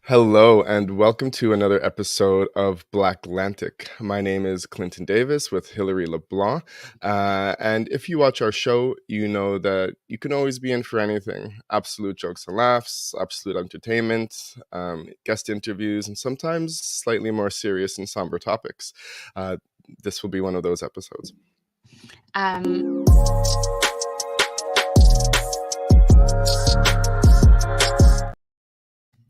Hello, and welcome to another episode of Black Atlantic. My name is Clinton Davis with Hilary LeBlanc. And if you watch our show, you know that you can always be in for anything: absolute jokes and laughs, absolute entertainment, guest interviews, and sometimes slightly more serious and somber topics. This will be one of those episodes. Um,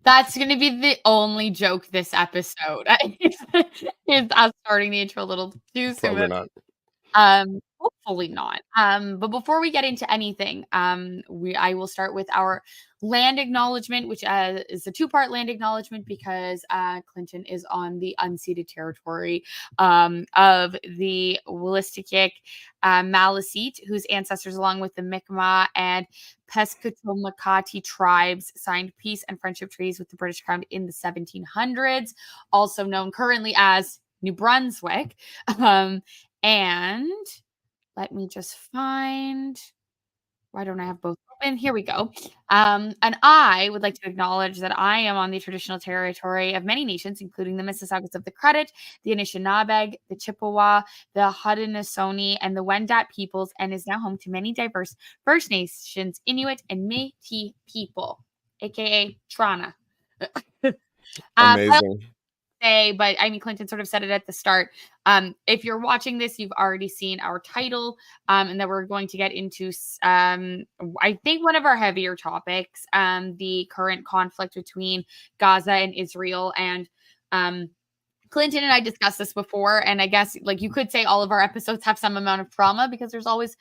that's going to be the only joke this episode. Is us starting the intro a little too soon. Probably not. Hopefully not. But before we get into anything, I will start with our land acknowledgement, which is a two-part land acknowledgement because Clinton is on the unceded territory of the Wolastoqiyik Maliseet, whose ancestors, along with the Mi'kmaq and Pescatomakati tribes, signed peace and friendship treaties with the British Crown in the 1700s, also known currently as New Brunswick. And let me just find, why don't I have both open? Here we go. And I would like to acknowledge that I am on the traditional territory of many nations, including the Mississaugas of the Credit, the Anishinaabe, the Chippewa, the Haudenosaunee, and the Wendat peoples, and is now home to many diverse First Nations, Inuit, and Métis people, aka Trana. Amazing. But I mean, Clinton sort of said it at the start. If you're watching this, you've already seen our title, and that we're going to get into, I think, one of our heavier topics, the current conflict between Gaza and Israel. And Clinton and I discussed this before, and I guess, like, you could say all of our episodes have some amount of trauma because there's always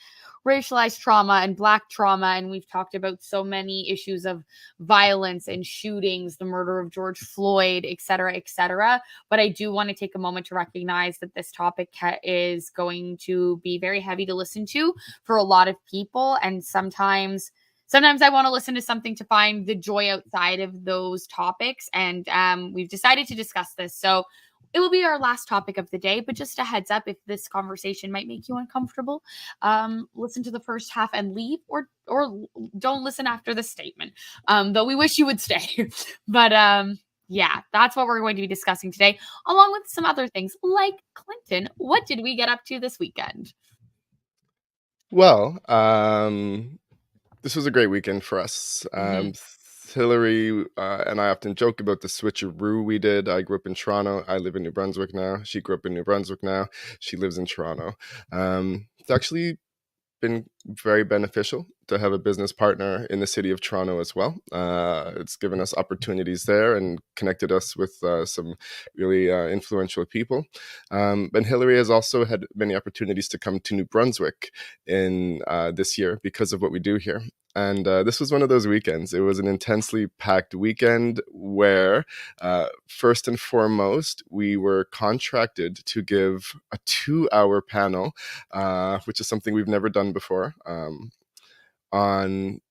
racialized trauma and Black trauma, and we've talked about so many issues of violence and shootings, the murder of George Floyd, et cetera, but I do want to take a moment to recognize that this topic is going to be very heavy to listen to for a lot of people, and sometimes I want to listen to something to find the joy outside of those topics, and we've decided to discuss this. So it will be our last topic of the day, but just a heads up, if this conversation might make you uncomfortable, listen to the first half and leave, or don't listen after the statement, though we wish you would stay. But yeah, that's what we're going to be discussing today, along with some other things. Like, Clinton, what did we get up to this weekend? Well, this was a great weekend for us. Hillary and I often joke about the switcheroo we did. I grew up in Toronto. I live in New Brunswick now. She grew up in New Brunswick now. She lives in Toronto. It's actually been very beneficial to have a business partner in the city of Toronto as well. It's given us opportunities there and connected us with some really influential people. But Hillary has also had many opportunities to come to New Brunswick in this year because of what we do here. And this was one of those weekends. It was an intensely packed weekend where, first and foremost, we were contracted to give a 2-hour panel, which is something we've never done before, on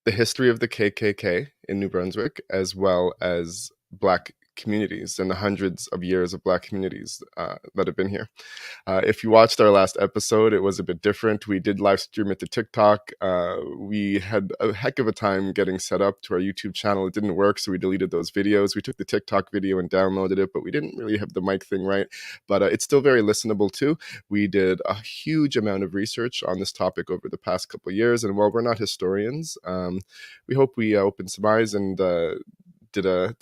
the history of the KKK in New Brunswick, as well as Black communities and the hundreds of years of Black communities that have been here. If you watched our last episode, it was a bit different. We did live stream it to TikTok. We had a heck of a time getting set up to our YouTube channel. It didn't work, so we deleted those videos. We took the TikTok video and downloaded it, but we didn't really have the mic thing right. But it's still very listenable too. We did a huge amount of research on this topic over the past couple of years, and while we're not historians, we hope we opened some eyes and did a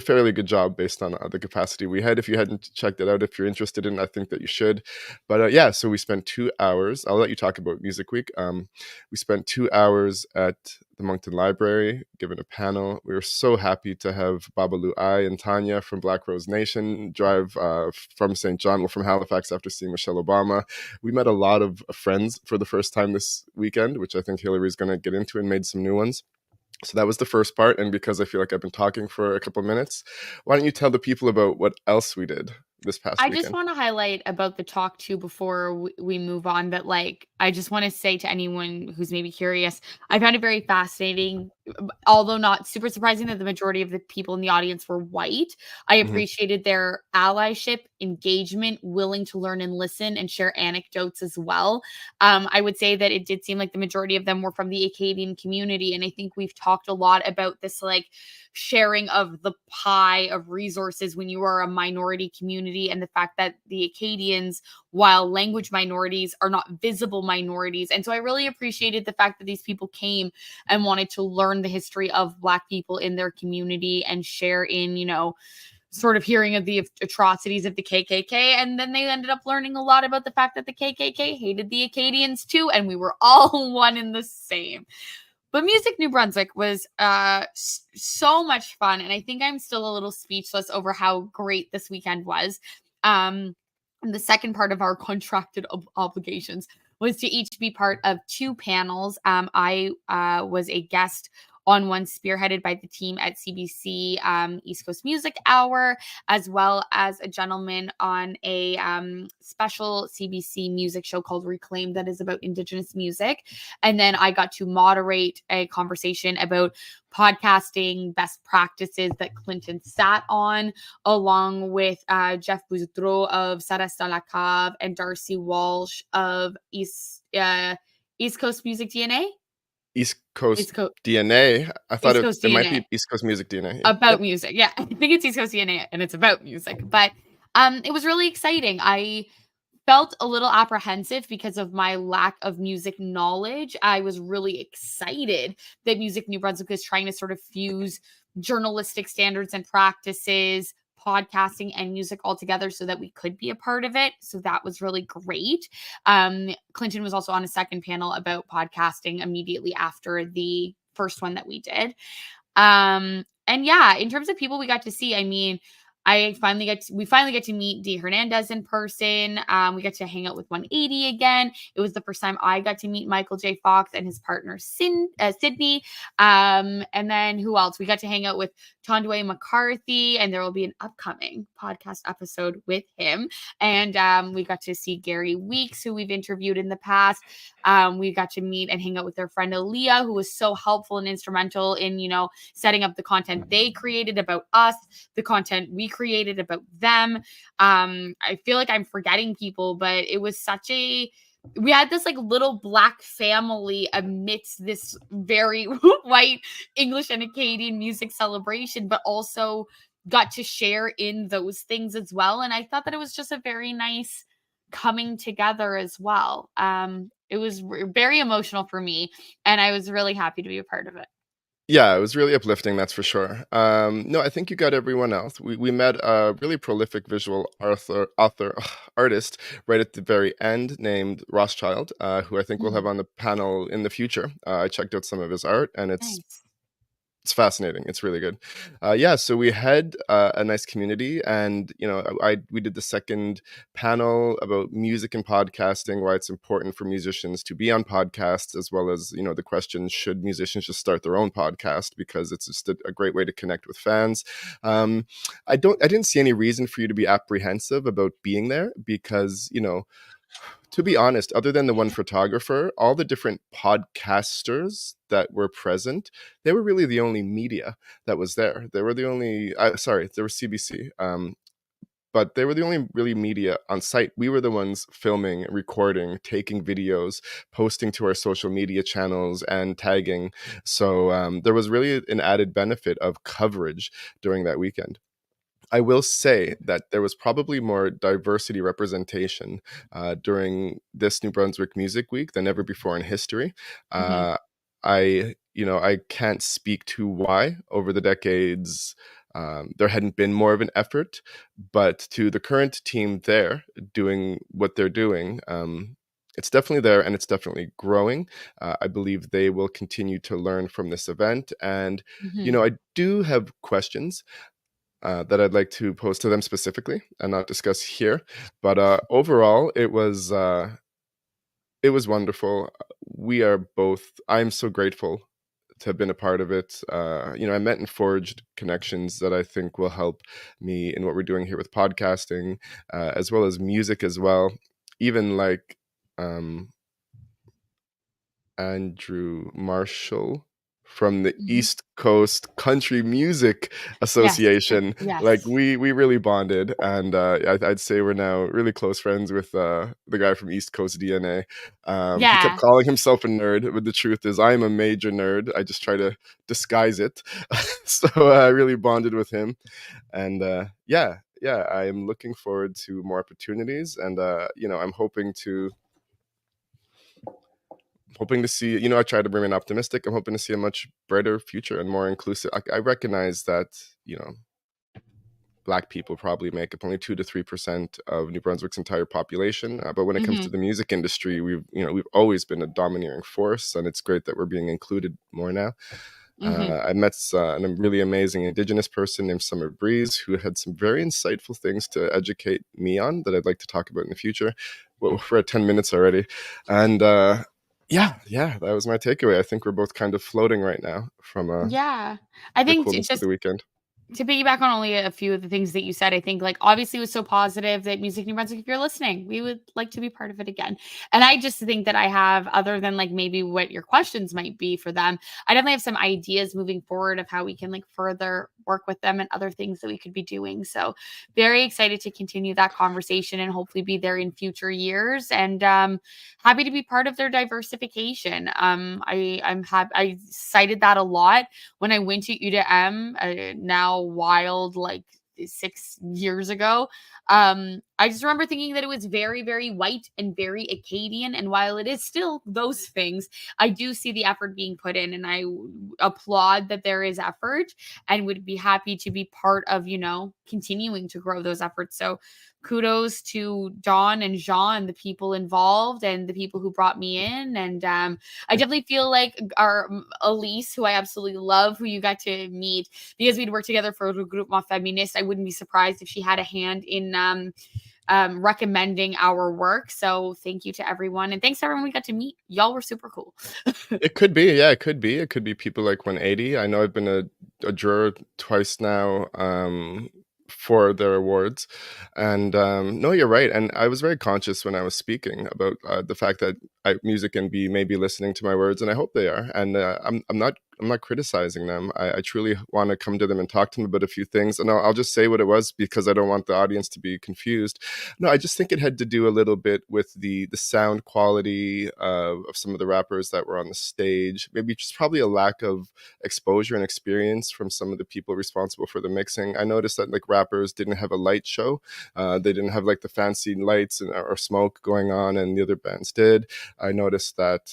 fairly good job based on the capacity we had. If you hadn't checked it out, if you're interested in it, I think that you should. But yeah, so we spent 2 hours. I'll let you talk about Music Week. We spent 2 hours at the Moncton Library, given a panel. We were so happy to have Babalu Ai and Tanya from Black Rose Nation drive from St. John, well, from Halifax, after seeing Michelle Obama. We met a lot of friends for the first time this weekend, which I think Hillary's going to get into, and made some new ones. So that was the first part, and because I feel like I've been talking for a couple of minutes, why don't you tell the people about what else we did this past weekend? I just want to highlight about the talk too before we move on that, like, I just want to say to anyone who's maybe curious, I found it very fascinating although not super surprising that the majority of the people in the audience were white, I Mhm. appreciated their allyship, engagement, willing to learn and listen and share anecdotes as well. I would say that it did seem like the majority of them were from the Acadian community. And I think we've talked a lot about this, like, sharing of the pie of resources when you are a minority community, and the fact that the Acadians, while language minorities, are not visible minorities. And so I really appreciated the fact that these people came and wanted to learn the history of Black people in their community and share in, sort of hearing of the atrocities of the KKK. And then they ended up learning a lot about the fact that the KKK hated the Acadians too, and we were all one and the same. But Music New Brunswick was so much fun. And I think I'm still a little speechless over how great this weekend was. And the second part of our contracted obligations was to each be part of two panels. I was a guest on one spearheaded by the team at CBC East Coast Music Hour, as well as a gentleman on a special CBC music show called Reclaim that is about Indigenous music. And then I got to moderate a conversation about podcasting best practices that Clinton sat on, along with Jeff Boudreau of Sarasta La Cave and Darcy Walsh of East Coast Music DNA. East Coast East Coast DNA. I thought East it, Coast it might be DNA East Coast Music DNA. Yeah. about Yep. music. Yeah, I think it's East Coast DNA and it's about music. But it was really exciting. I felt a little apprehensive because of my lack of music knowledge. I was really excited that Music New Brunswick is trying to sort of fuse journalistic standards and practices, podcasting and music all together so that we could be a part of it. So that was really great. Clinton was also on a second panel about podcasting immediately after the first one that we did. And yeah, in terms of people we got to see, I mean, we finally get to meet Dee Hernandez in person. We got to hang out with 180 again. It was the first time I got to meet Michael J. Fox and his partner Sydney. And then who else? We got to hang out with Tondway McCarthy, and there will be an upcoming podcast episode with him. And we got to see Gary Weeks, who we've interviewed in the past. We got to meet and hang out with their friend Aaliyah, who was so helpful and instrumental in, setting up the content they created about us, the content we created about them. I feel like I'm forgetting people, but it was we had this like little Black family amidst this very white English and Acadian music celebration, but also got to share in those things as well. And I thought that it was just a very nice coming together as well. It was very emotional for me, and I was really happy to be a part of it. Yeah, it was really uplifting, that's for sure. No, I think you got everyone else. We met a really prolific visual artist right at the very end named Rothschild, who I think we'll have Mhm. on the panel in the future. I checked out some of his art, and Nice. it's fascinating. It's really good. Yeah, so we had a nice community, and we did the second panel about music and podcasting, why it's important for musicians to be on podcasts, as well as the question: should musicians just start their own podcast, because it's just a great way to connect with fans. I didn't see any reason for you to be apprehensive about being there, because to be honest, other than the one photographer, all the different podcasters that were present, they were really the only media that was there. They were the only, sorry, there was CBC, but they were the only really media on site. We were the ones filming, recording, taking videos, posting to our social media channels, and tagging. So there was really an added benefit of coverage during that weekend. I will say that there was probably more diversity representation during this New Brunswick Music Week than ever before in history. Mhm. Uh, I can't speak to why over the decades there hadn't been more of an effort, but to the current team there doing what they're doing, it's definitely there, and it's definitely growing. I believe they will continue to learn from this event, and Mhm. I do have questions that I'd like to pose to them specifically and not discuss here. But overall, it was wonderful. We are both. I'm so grateful to have been a part of it. I met and forged connections that I think will help me in what we're doing here with podcasting, as well as music as well. Even like um, Andrew Marshall from the Mhm. East Coast Country Music Yes. Association. Like Yes. we really bonded, and I'd say we're now really close friends with the guy from East Coast DNA. He kept Yeah. calling himself a nerd, but the truth is, I'm a major nerd. I just try to disguise it. So I really bonded with him, and yeah, I am looking forward to more opportunities, and I'm hoping to see, I try to remain optimistic. I'm hoping to see a much brighter future and more inclusive. I recognize that, Black people probably make up only 2 to 3% of New Brunswick's entire population. But when it comes to Mhm. the music industry, we've always been a domineering force, and it's great that we're being included more now. Mhm. I met a really amazing Indigenous person named Summer Breeze, who had some very insightful things to educate me on that I'd like to talk about in the future. Well, we're at 10 minutes already, and yeah, that was my takeaway. I think we're both kind of floating right now from Yeah. I the think coolness of the weekend. to piggyback on only a few of the things that you said, I think like obviously it was so positive that Music New Brunswick, if you're listening, we would like to be part of it again. And I just think that I have, other than like maybe what your questions might be for them, I definitely have some ideas moving forward of how we can like further work with them and other things that we could be doing. So very excited to continue that conversation and hopefully be there in future years. And happy to be part of their diversification. I cited that a lot when I went to UDM, now wild, like 6 years ago. I just remember thinking that it was very, very white and very Acadian. And while it is still those things, I do see the effort being put in, and I applaud that there is effort and would be happy to be part of, continuing to grow those efforts. So kudos to Dawn and Jean, the people involved and the people who brought me in. And I definitely feel like our Elise, who I absolutely love, who you got to meet because we'd worked together for Regroupement Feminist. I wouldn't be surprised if she had a hand in recommending our work. So thank you to everyone. And thanks to everyone we got to meet. Y'all were super cool. It could be, yeah, it could be. It could be people like 180. I know I've been a juror twice now, for their awards. And no, you're right. And I was very conscious when I was speaking about the fact that music can be maybe listening to my words, and I hope they are. And I'm not criticizing them. I truly want to come to them and talk to them about a few things. And I'll just say what it was because I don't want the audience to be confused. No, I just think it had to do a little bit with the sound quality of some of the rappers that were on the stage. Maybe just probably a lack of exposure and experience from some of the people responsible for the mixing. I noticed that like rappers didn't have a light show. They didn't have like the fancy lights or smoke going on, and the other bands did. I noticed that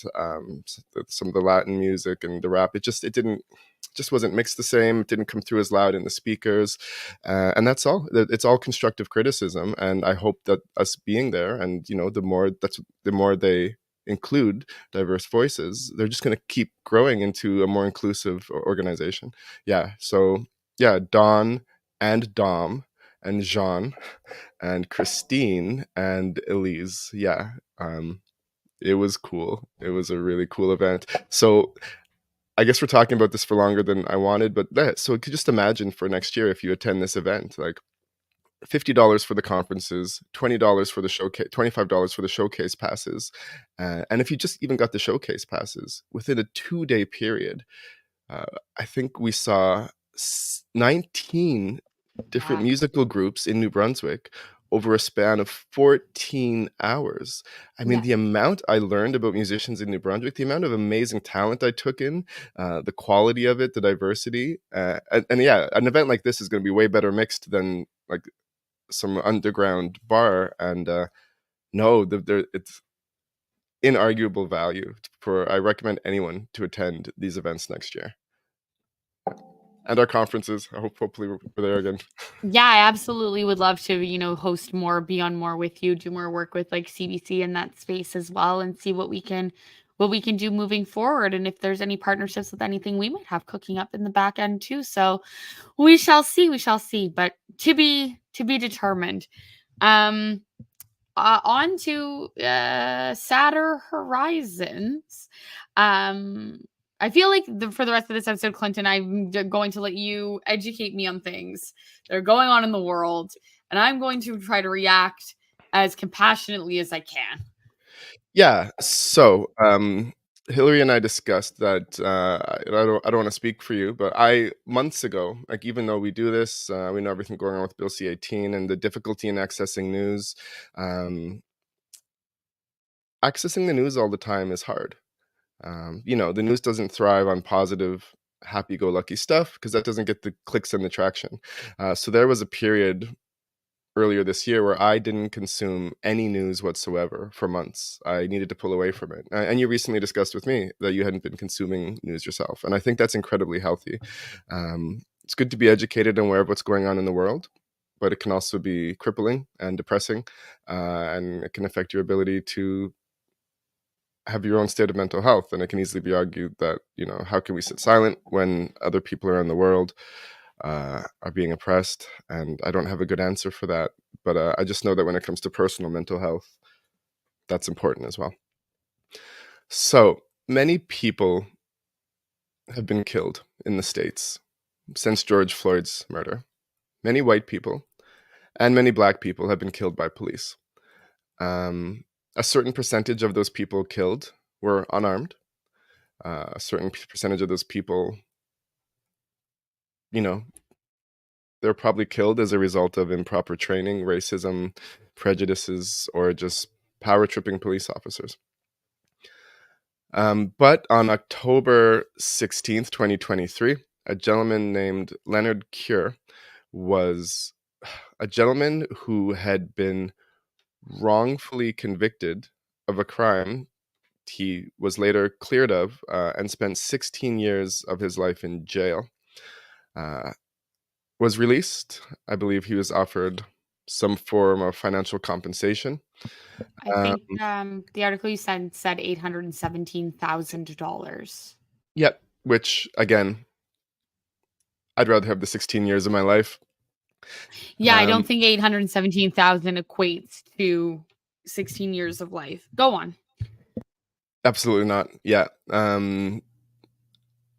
some of the Latin music and the rap, it didn't just wasn't mixed the same. It didn't come through as loud in the speakers, and that's all. It's all constructive criticism, and I hope that us being there, and the more they include diverse voices, they're just going to keep growing into a more inclusive organization. Yeah. So yeah, Don and Dom and Jean and Christine and Elise. Yeah. It was cool. It was a really cool event. So I guess we're talking about this for longer than I wanted, but so could just imagine for next year if you attend this event, like $50 for the conferences, $20 for the showcase, $25 for the showcase passes, and if you just even got the showcase passes within a 2-day period, uh, I think we saw 19 different Yeah. musical groups in New Brunswick over a span of 14 hours. I mean, Yes. the amount I learned about musicians in New Brunswick, the amount of amazing talent I took in, the quality of it, the diversity. And yeah, an event like this is going to be way better mixed than like some underground bar. And no, it's inarguable value for, I recommend anyone to attend these events next year. And our conferences. Hopefully we're there again. Yeah, I absolutely would love to, host more, be on more with you, do more work with like CBC in that space as well, and see what we can do moving forward. And if there's any partnerships with anything we might have cooking up in the back end too. So we shall see, but to be determined. Um on to sadder horizons. Um, I feel like for the rest of this episode, Clinton, I'm going to let you educate me on things that are going on in the world, and I'm going to try to react as compassionately as I can. Yeah. So Hillary and I discussed that. I don't want to speak for you, but I months ago, like even though we do this, we know everything going on with Bill C-18 and the difficulty in accessing news. Accessing the news all the time is hard. The news doesn't thrive on positive, happy-go-lucky stuff because that doesn't get the clicks and the traction. So there was a period earlier this year where I didn't consume any news whatsoever for months. I needed to pull away from it. And you recently discussed with me that you hadn't been consuming news yourself. And I think that's incredibly healthy. It's good to be educated and aware of what's going on in the world, but it can also be crippling and depressing, and it can affect your ability to have your own state of mental health. And it can easily be argued that, how can we sit silent when other people around the world are being oppressed? And I don't have a good answer for that. But I just know that when it comes to personal mental health, that's important as well. So many people have been killed in the States since George Floyd's murder. Many white people and many black people have been killed by police. A certain percentage of those people killed were unarmed. A certain percentage of those people, they're probably killed as a result of improper training, racism, prejudices, or just power tripping police officers. But on October 16th, 2023, a gentleman named Leonard was a gentleman who had been wrongfully convicted of a crime he was later cleared of, and spent 16 years of his life in jail. Was released. I believe he was offered some form of financial compensation. I think the article you sent said $817,000. Yep. Which, again, I'd rather have the 16 years of my life. Yeah, I don't think 817,000 equates to 16 years of life. Go on. Absolutely not. Yeah.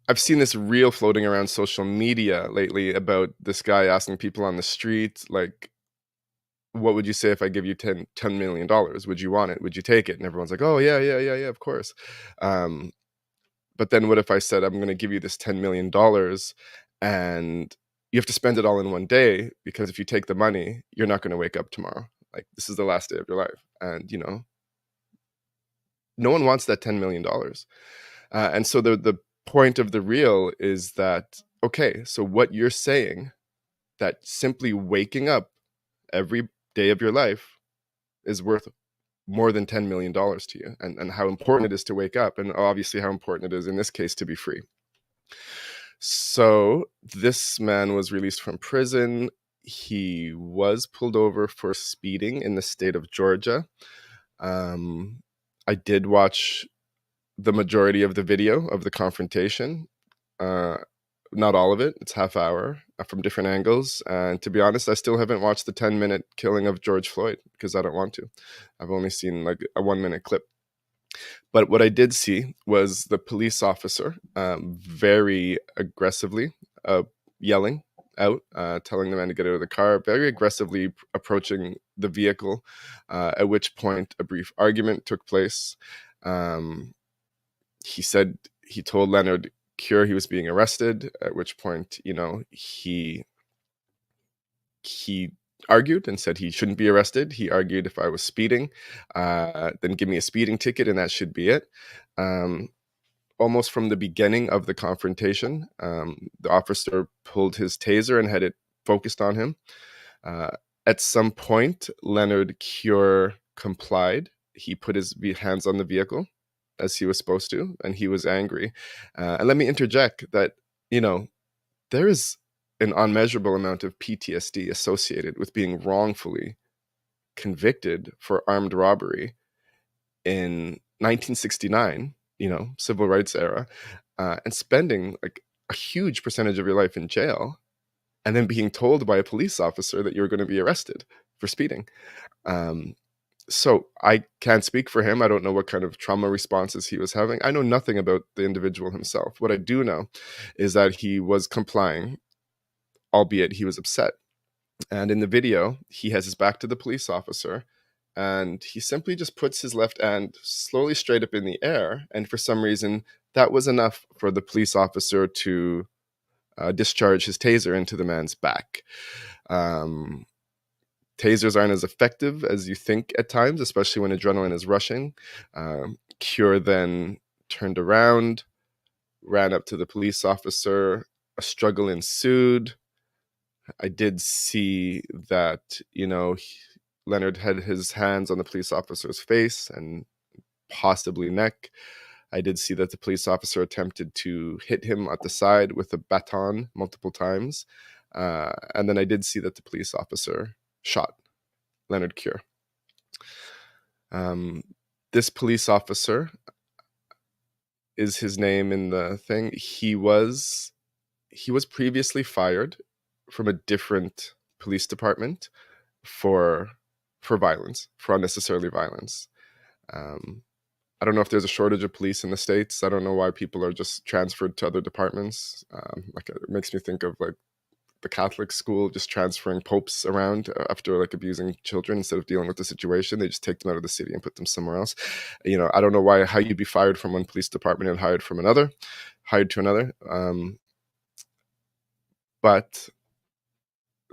I've seen this reel floating around social media lately about this guy asking people on the street, like, what would you say if I give you $10 million? Would you want it? Would you take it? And everyone's like, oh, yeah, of course. But then what if I said, I'm going to give you this $10 million and you have to spend it all in one day, because if you take the money, you're not going to wake up tomorrow. Like, this is the last day of your life. And, no one wants that $10 million. And so the point of the reel is that, okay, so what you're saying, that simply waking up every day of your life is worth more than $10 million to you, and how important it is to wake up, and obviously how important it is in this case to be free. So this man was released from prison. He was pulled over for speeding in the state of Georgia. I did watch the majority of the video of the confrontation. Not all of it. It's half hour from different angles. And to be honest, I still haven't watched the 10-minute killing of George Floyd because I don't want to. I've only seen like a 1-minute clip. But what I did see was the police officer very aggressively yelling out, telling the man to get out of the car, very aggressively approaching the vehicle, at which point a brief argument took place. He said he told Leonard he was being arrested, at which point, he argued and said he shouldn't be arrested. He argued if I was speeding, then give me a speeding ticket and that should be it. Almost from the beginning of the confrontation, the officer pulled his taser and had it focused on him. At some point, Leonard complied. He put his hands on the vehicle as he was supposed to, and he was angry. And let me interject that, there is an unmeasurable amount of PTSD associated with being wrongfully convicted for armed robbery in 1969, civil rights era, and spending like a huge percentage of your life in jail, and then being told by a police officer that you're going to be arrested for speeding. So I can't speak for him. I don't know what kind of trauma responses he was having. I know nothing about the individual himself. What I do know is that he was complying, albeit he was upset. And in the video, he has his back to the police officer, and he simply just puts his left hand slowly straight up in the air, and for some reason that was enough for the police officer to discharge his taser into the man's back. Tasers aren't as effective as you think at times, especially when adrenaline is rushing. Cure then turned around, ran up to the police officer. A struggle ensued. I did see that, Leonard had his hands on the police officer's face and possibly neck. I did see that the police officer attempted to hit him at the side with a baton multiple times. And then I did see that the police officer shot Leonard Cure. This police officer is his name in the thing. He was previously fired from a different police department for violence, for unnecessarily violence. I don't know if there's a shortage of police in the States. I don't know why people are just transferred to other departments. It makes me think of the Catholic school just transferring popes around after abusing children. Instead of dealing with the situation, they just take them out of the city and put them somewhere else. I don't know how you'd be fired from one police department and hired to another. But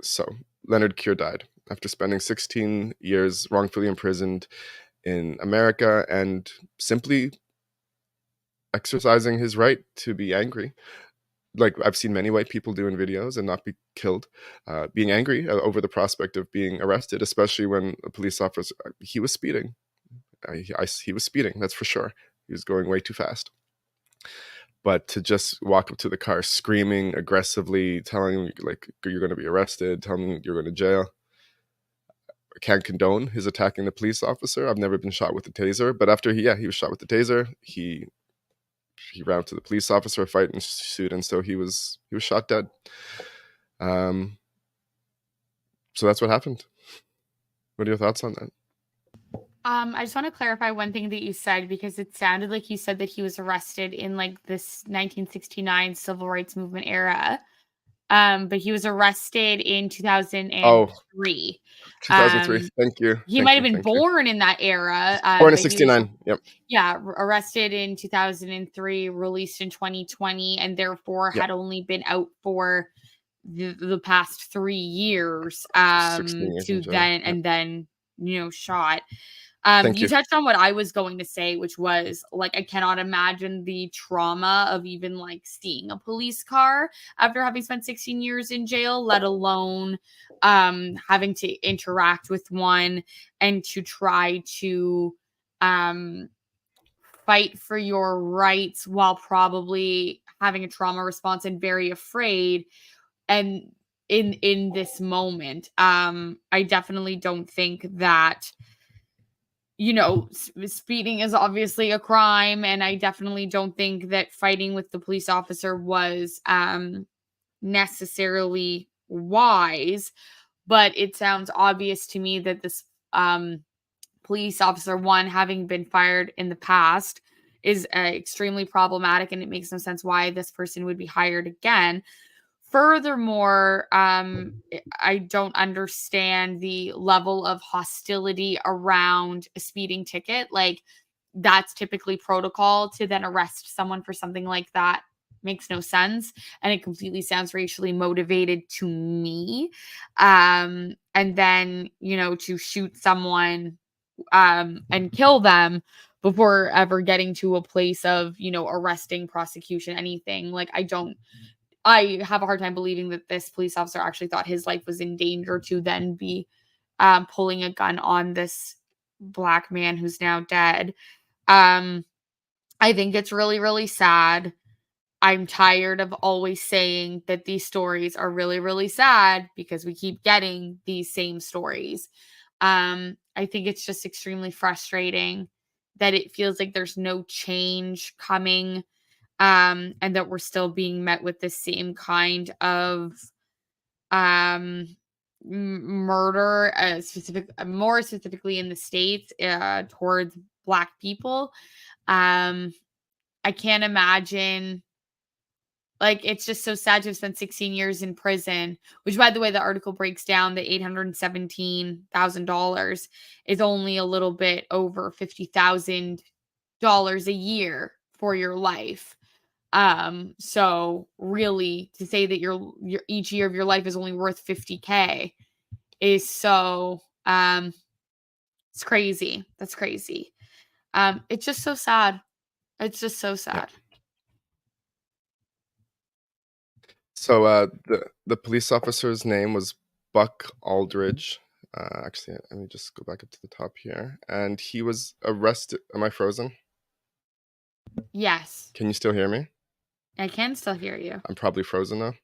so Leonard Cure died after spending 16 years wrongfully imprisoned in America and simply exercising his right to be angry. I've seen many white people do in videos and not be killed, being angry over the prospect of being arrested, especially when a police officer, he was speeding. He was speeding, that's for sure. He was going way too fast. But to just walk up to the car screaming aggressively, telling him you're going to be arrested, telling him you're going to jail. I can't condone his attacking the police officer. I've never been shot with a taser, but after he was shot with the taser, he ran up to the police officer, a fight ensued, and so he was shot dead. So that's what happened. What are your thoughts on that? I just want to clarify one thing that you said, because it sounded like you said that he was arrested in this 1969 civil rights movement era. But he was arrested in 2003. 2003. Thank you. He might have been born in that era. Born in 69. Yep. Yeah, arrested in 2003, released in 2020, and therefore had only been out for the past 3 years. Then shot. You touched on what I was going to say, which was I cannot imagine the trauma of even seeing a police car after having spent 16 years in jail, let alone having to interact with one and to try to fight for your rights while probably having a trauma response and very afraid. And in this moment, I definitely don't think that speeding is obviously a crime, and I definitely don't think that fighting with the police officer was necessarily wise, but it sounds obvious to me that this police officer, one, having been fired in the past, is extremely problematic, and it makes no sense why this person would be hired again. Furthermore, I don't understand the level of hostility around a speeding ticket. That's typically protocol. To then arrest someone for something like that makes no sense. And it completely sounds racially motivated to me. And then, to shoot someone and kill them before ever getting to a place of, arresting, prosecution, anything. I have a hard time believing that this police officer actually thought his life was in danger to then be pulling a gun on this Black man who's now dead. I think it's really, really sad. I'm tired of always saying that these stories are really, really sad because we keep getting these same stories. I think it's just extremely frustrating that it feels like there's no change coming. And that we're still being met with the same kind of murder, more specifically in the States, towards Black people. I can't imagine Like, it's just so sad to have spent 16 years in prison, which, by the way, the article breaks down that $817,000 is only a little bit over $50,000 a year for your life. So really to say that your each year of your life is only worth 50K is so it's crazy. That's crazy. It's just so sad. It's just so Yeah. sad. So the police officer's name was Buck Aldridge. Actually, let me just go back up to the top here. And he was arrested. Am I frozen? Yes. Can you still hear me? I can still hear you. I'm probably frozen now.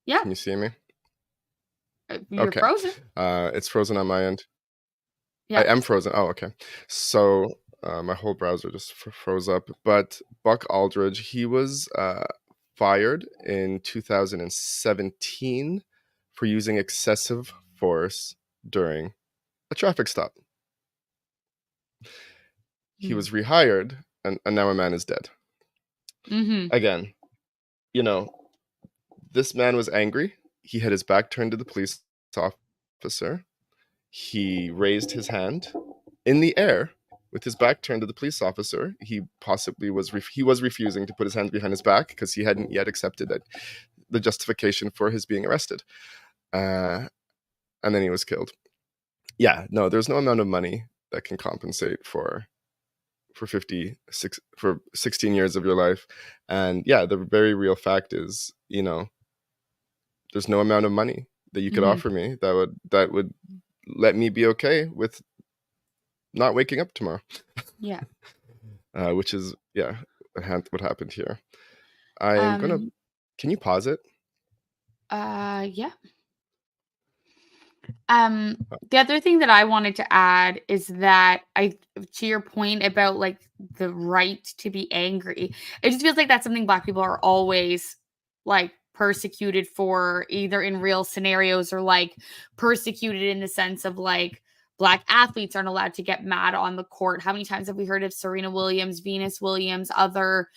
Yeah. Can you see me? You're Okay. frozen. It's frozen on my end. Yeah. I am frozen. Oh, okay. So my whole browser just froze up. But Buck Aldridge, he was fired in 2017 for using excessive force during a traffic stop. He was rehired, and now a man is dead. Mm-hmm. Again, you know, this man was angry. He had his back turned to the police officer. He raised his hand in the air with his back turned to the police officer. He possibly was refusing to put his hands behind his back because he hadn't yet accepted that the justification for his being arrested. And then he was killed. Yeah, no, there's no amount of money that can compensate for 16 years of your life. And yeah, the very real fact is, there's no amount of money that you could offer me that would let me be okay with not waking up tomorrow. Yeah. Which is what happened here. I'm gonna. Can you pause it? Yeah. The other thing that I wanted to add is that to your point about like the right to be angry, it just feels like that's something Black people are always like persecuted for, either in real scenarios or like persecuted in the sense of like Black athletes aren't allowed to get mad on the court. How many times have we heard of Serena Williams, Venus Williams, other,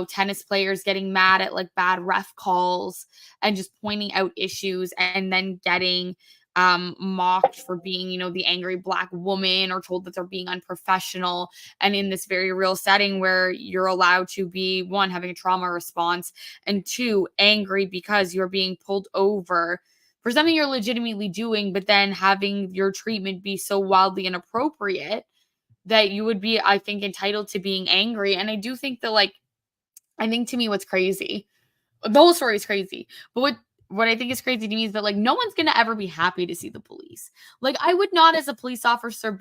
tennis players getting mad at like bad ref calls and just pointing out issues and then getting mocked for being, the angry Black woman, or told that they're being unprofessional. And in this very real setting where you're allowed to be, one, having a trauma response, and two, angry because you're being pulled over for something you're legitimately doing, but then having your treatment be so wildly inappropriate that you would be, I think, entitled to being angry. And I do think that, like, I think to me what's crazy, the whole story is crazy, but what I think is crazy to me is that like no one's gonna ever be happy to see the police. Like, I would not, as a police officer,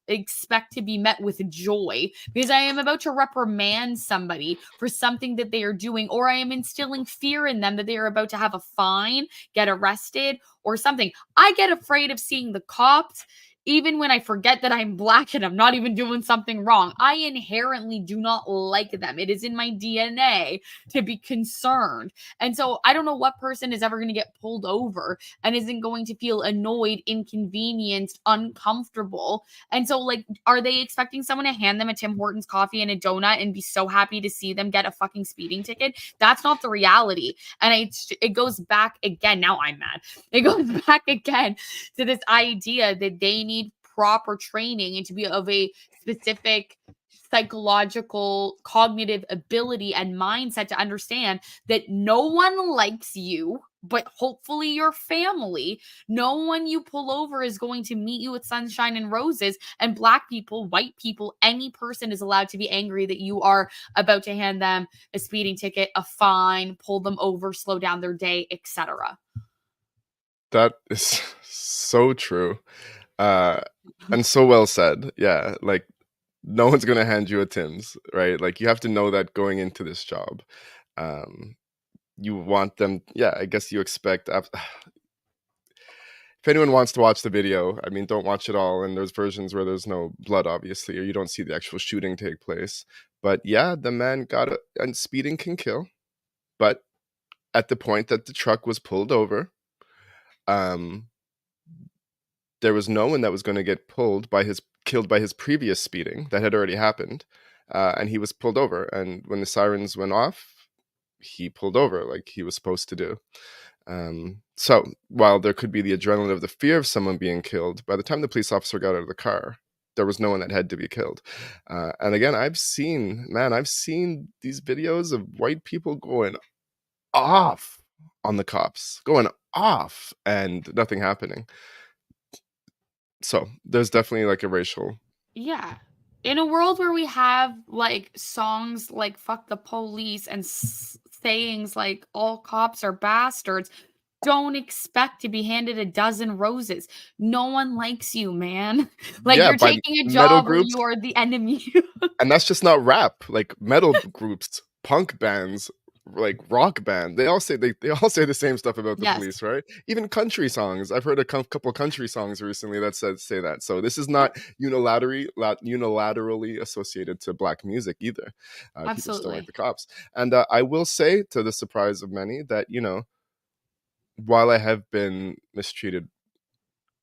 expect to be met with joy because I am about to reprimand somebody for something that they are doing, or I am instilling fear in them that they are about to have a fine, get arrested, or something. I get afraid of seeing the cops. Even when I forget that I'm Black and I'm not even doing something wrong, I inherently do not like them. It is in my DNA to be concerned. And so I don't know what person is ever going to get pulled over and isn't going to feel annoyed, inconvenienced, uncomfortable. And so, like, are they expecting someone to hand them a Tim Hortons coffee and a donut and be so happy to see them get a fucking speeding ticket? That's not the reality. And it goes back again. Now I'm mad. It goes back again to this idea that they need proper training and to be of a specific psychological, cognitive ability and mindset to understand that no one likes you, but hopefully your family. No one you pull over is going to meet you with sunshine and roses. And Black people, white people, any person is allowed to be angry that you are about to hand them a speeding ticket, a fine, pull them over, slow down their day, etc. That is so true. And so well said. Yeah, like no one's gonna hand you a Tim's, right? Like you have to know that going into this job. You want them, yeah, I guess you expect if anyone wants to watch the video, I mean, don't watch it all, and there's versions where there's no blood, obviously, or you don't see the actual shooting take place. But yeah, the man got it, and speeding can kill. But at the point that the truck was pulled over, there was no one that was going to get killed by his previous speeding that had already happened, and he was pulled over. And when the sirens went off, he pulled over like he was supposed to do. So while there could be the adrenaline of the fear of someone being killed, by the time the police officer got out of the car, there was no one that had to be killed. And again, I've seen these videos of white people going off on the cops, going off, and nothing happening. So there's definitely like a racial. Yeah. In a world where we have like songs like fuck the police and sayings like all cops are bastards, don't expect to be handed a dozen roses. No one likes you, man. Like Yeah, you're by taking a metal job or groups. you are the enemy. And that's just not rap. Like metal groups, punk bands, like rock band, they all say they all say the same stuff about the Yes. police, right? Even country songs. I've heard a couple country songs recently that say that. So this is not unilaterally associated to black music either. People just don't like Absolutely. the cops. And I will say, to the surprise of many, that while I have been mistreated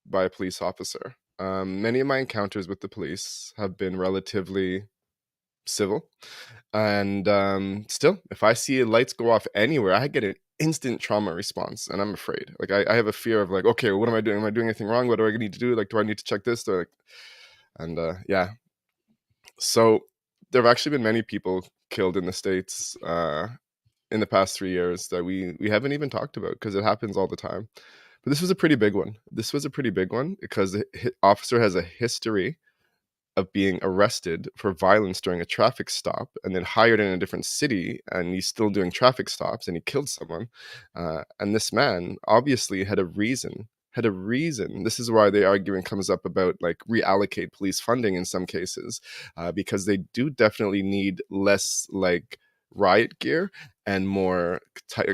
by a police officer, many of my encounters with the police have been relatively civil. And still, if I see lights go off anywhere, I get an instant trauma response, and I'm afraid. Like I have a fear of like, okay, what am I doing? Am I doing anything wrong? What do I need to do? Like, do I need to check this? Or like, and yeah. So there have actually been many people killed in the States in the past 3 years that we haven't even talked about because it happens all the time. But this was a pretty big one. This was a pretty big one because the officer has a history of being arrested for violence during a traffic stop and then hired in a different city, and he's still doing traffic stops, and he killed someone. And this man obviously had a reason. This is why the argument comes up about like reallocate police funding in some cases, because they do definitely need less like riot gear and more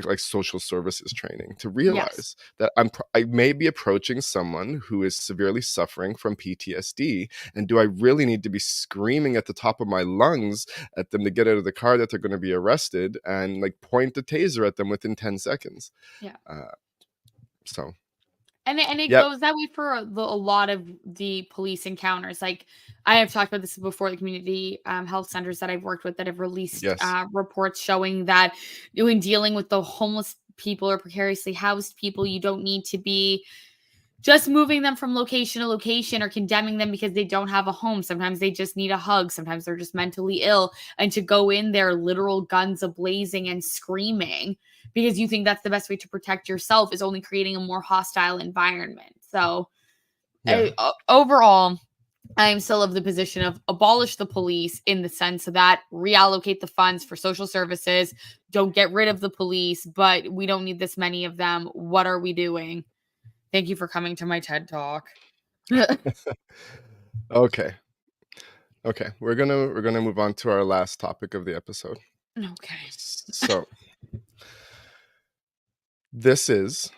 like social services training to Yes. realize that I may be approaching someone who is severely suffering from PTSD, and do I really need to be screaming at the top of my lungs at them to get out of the car that they're going to be arrested and like point the taser at them within 10 seconds? Yeah. So And it yeah. goes that way for a lot of the police encounters. Like I have talked about this before, the community health centers that I've worked with that have released Yes. reports showing that when dealing with the homeless people or precariously housed people, you don't need to be just moving them from location to location or condemning them because they don't have a home. Sometimes they just need a hug. Sometimes they're just mentally ill. And to go in there, literal guns ablazing and screaming because you think that's the best way to protect yourself is only creating a more hostile environment. So, Yeah. overall, I'm still of the position of abolish the police in the sense that reallocate the funds for social services. Don't get rid of the police, but we don't need this many of them. What are we doing? Thank you for coming to my TED Talk. Okay. We're gonna move on to our last topic of the episode. Okay. So this is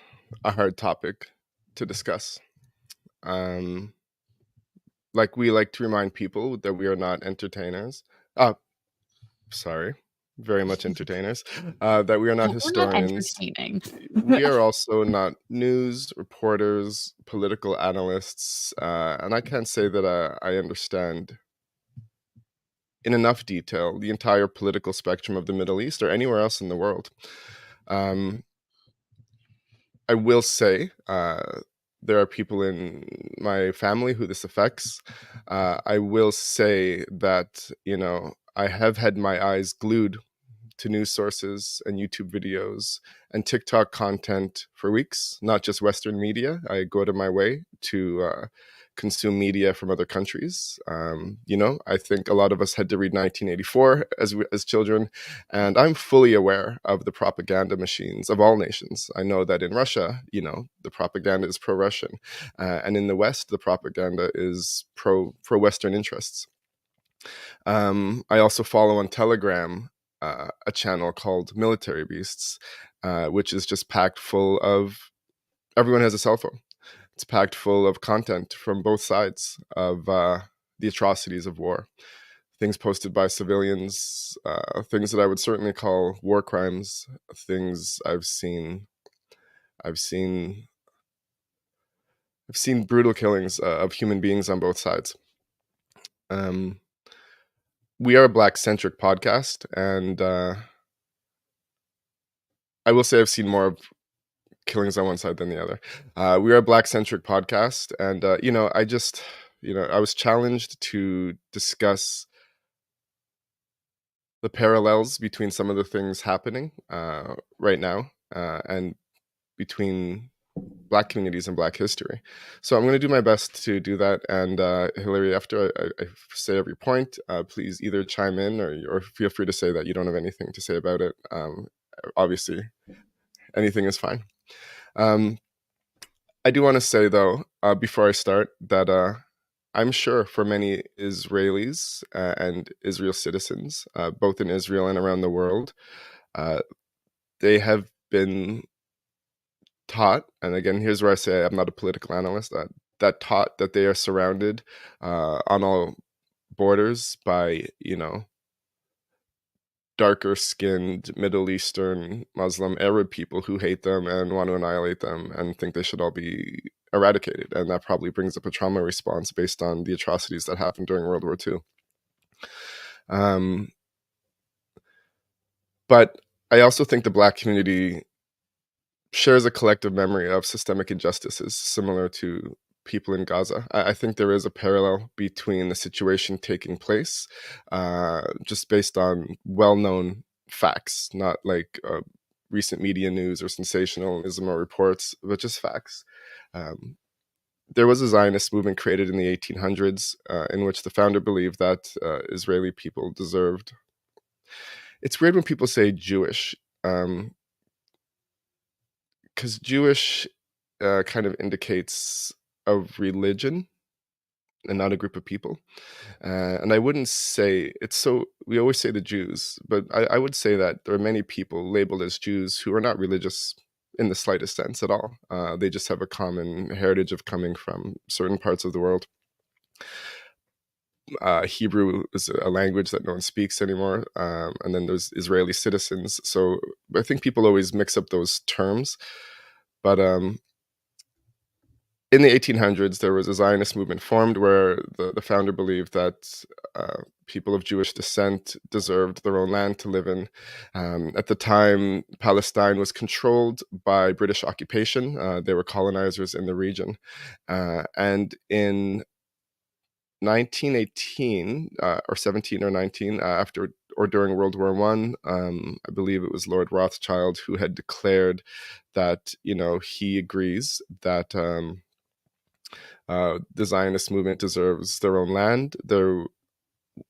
a hard topic to discuss. Like we like to remind people that we are not entertainers. Sorry, very much entertainers. That we are not We're not historians. entertaining. We are also not news reporters, political analysts, and I can't say that I understand in enough detail the entire political spectrum of the Middle East or anywhere else in the world. I will say there are people in my family who this affects. I will say that, I have had my eyes glued to news sources and YouTube videos and TikTok content for weeks, not just Western media. I go to my way to consume media from other countries. I think a lot of us had to read 1984 as children, and I'm fully aware of the propaganda machines of all nations. I know that in Russia, the propaganda is pro-Russian, and in the West, the propaganda is pro-Western interests. I also follow on Telegram a channel called Military Beasts, which is just packed full of, everyone has a cell phone. It's packed full of content from both sides of the atrocities of war. Things posted by civilians, things that I would certainly call war crimes, things I've seen brutal killings of human beings on both sides. We are a Black-centric podcast, and I will say I've seen more of killings on one side than the other. We are a Black-centric podcast, and I was challenged to discuss the parallels between some of the things happening right now, and between Black communities and Black history. So I'm going to do my best to do that. And Hillary, after I say every point, please either chime in or feel free to say that you don't have anything to say about it. Obviously, anything is fine. I do want to say, though, before I start, that I'm sure for many Israelis and Israel citizens, both in Israel and around the world, uh, they have been taught, and again, here's where I say I'm not a political analyst, that taught that they are surrounded on all borders by, darker skinned Middle Eastern Muslim Arab people who hate them and want to annihilate them and think they should all be eradicated. And that probably brings up a trauma response based on the atrocities that happened during World War II. But I also think the Black community shares a collective memory of systemic injustices similar to people in Gaza. I think there is a parallel between the situation taking place, just based on well-known facts, not like recent media news or sensationalism or reports, but just facts. There was a Zionist movement created in the 1800s in which the founder believed that Israeli people deserved. It's weird when people say Jewish, because Jewish kind of indicates a religion and not a group of people. And I wouldn't say it's so, we always say the Jews, but I would say that there are many people labeled as Jews who are not religious in the slightest sense at all. They just have a common heritage of coming from certain parts of the world. Hebrew is a language that no one speaks anymore. And then there's Israeli citizens. So I think people always mix up those terms. But in the 1800s, there was a Zionist movement formed where the founder believed that people of Jewish descent deserved their own land to live in. At the time, Palestine was controlled by British occupation. They were colonizers in the region. And in 1918 or 17 or 19, after or during World War I, I believe it was Lord Rothschild who had declared that, he agrees that the Zionist movement deserves their own land. There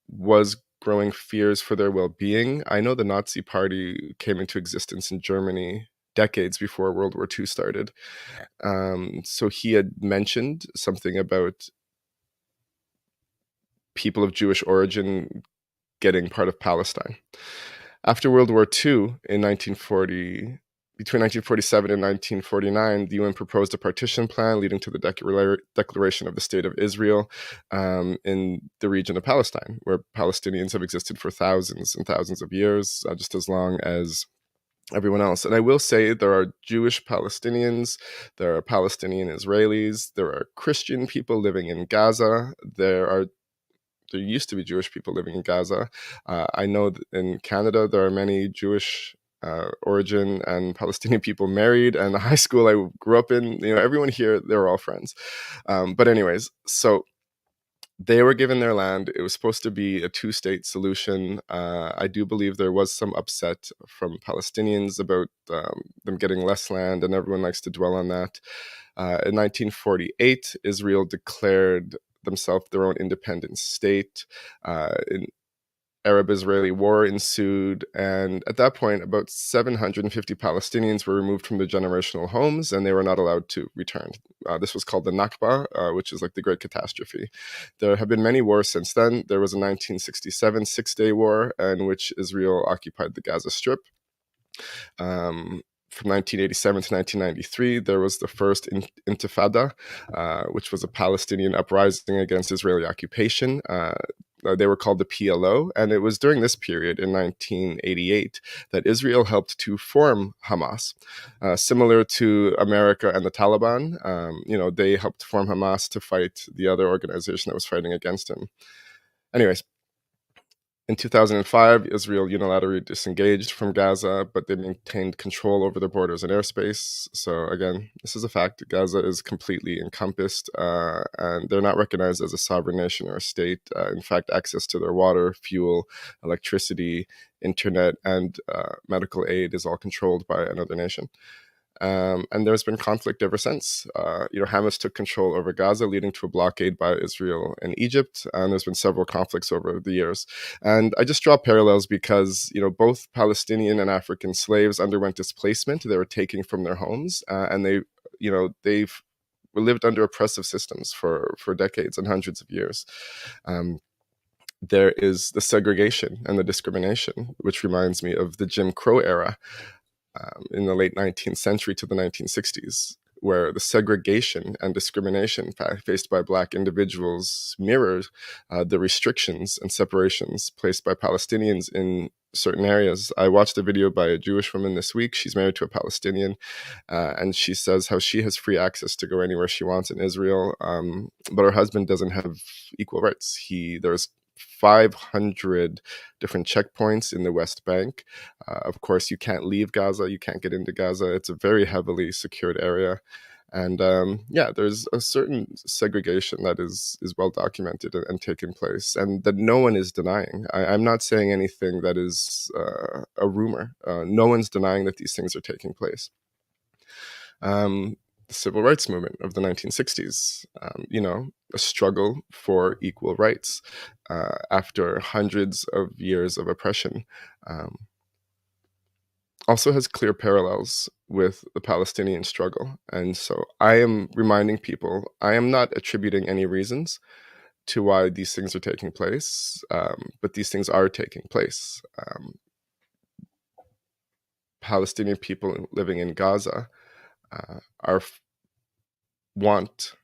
was growing fears for their well-being. I know the Nazi Party came into existence in Germany decades before World War II started. So he had mentioned something about people of Jewish origin getting part of Palestine. After World War II in 1940, between 1947 and 1949, the UN proposed a partition plan leading to the declaration of the State of Israel in the region of Palestine, where Palestinians have existed for thousands and thousands of years, just as long as everyone else. And I will say there are Jewish Palestinians, there are Palestinian Israelis, there are Christian people living in Gaza, there used to be Jewish people living in Gaza. I know that in Canada, there are many Jewish origin and Palestinian people married, and the high school I grew up in, everyone here, they're all friends. But anyways, so they were given their land. It was supposed to be a two-state solution. I do believe there was some upset from Palestinians about them getting less land, and everyone likes to dwell on that. In 1948, Israel declared themselves their own independent state. An Arab-Israeli war ensued, and at that point, about 750 Palestinians were removed from their generational homes, and they were not allowed to return. This was called the Nakba, which is like the Great Catastrophe. There have been many wars since then. There was a 1967 Six-Day War in which Israel occupied the Gaza Strip. From 1987 to 1993, there was the first Intifada, which was a Palestinian uprising against Israeli occupation. They were called the PLO, and it was during this period in 1988 that Israel helped to form Hamas. Similar to America and the Taliban, they helped form Hamas to fight the other organization that was fighting against him. Anyways, In 2005, Israel unilaterally disengaged from Gaza, but they maintained control over their borders and airspace. So again, this is a fact. Gaza is completely encompassed, and they're not recognized as a sovereign nation or a state. In fact, access to their water, fuel, electricity, internet, and medical aid is all controlled by another nation. And there's been conflict ever since. Hamas took control over Gaza, leading to a blockade by Israel and Egypt. And there's been several conflicts over the years. And I just draw parallels because, both Palestinian and African slaves underwent displacement. They were taken from their homes, and they've lived under oppressive systems for decades and hundreds of years. There is the segregation and the discrimination, which reminds me of the Jim Crow era. In the late 19th century to the 1960s, where the segregation and discrimination faced by Black individuals mirrored the restrictions and separations placed by Palestinians in certain areas. I watched a video by a Jewish woman this week. She's married to a Palestinian, and she says how she has free access to go anywhere she wants in Israel, but her husband doesn't have equal rights. There's 500 different checkpoints in the West Bank. Of course, you can't leave Gaza. You can't get into Gaza. It's a very heavily secured area. And there's a certain segregation that is well documented and taking place, and that no one is denying. I'm not saying anything that is a rumor. No one's denying that these things are taking place. The civil rights movement of the 1960s, a struggle for equal rights after hundreds of years of oppression, also has clear parallels with the Palestinian struggle. And so I am reminding people, I am not attributing any reasons to why these things are taking place, but these things are taking place. Palestinian people living in Gaza want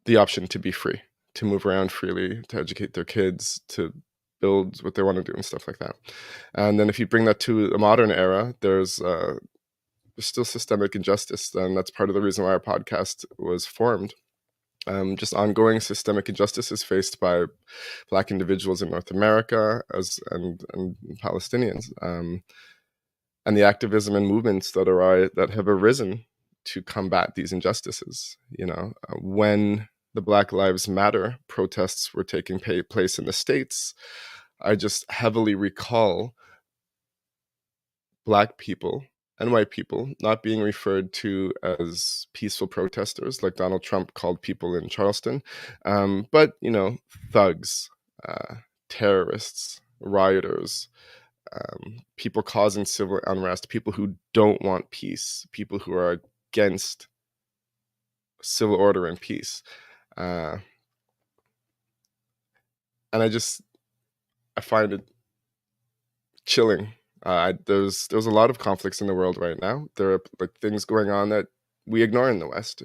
the option to be free, to move around freely, to educate their kids, to build what they want to do and stuff like that. And then if you bring that to a modern era, there's still systemic injustice, and that's part of the reason why our podcast was formed. Just ongoing systemic injustices faced by Black individuals in North America and Palestinians, and the activism and movements that have arisen to combat these injustices. When the Black Lives Matter protests were taking place in the States, I just heavily recall Black people and white people not being referred to as peaceful protesters, like Donald Trump called people in Charleston, but, thugs, terrorists, rioters, people causing civil unrest, people who don't want peace, people who are against civil order and peace. And I find it chilling. There's a lot of conflicts in the world right now. There are things going on that we ignore in the West.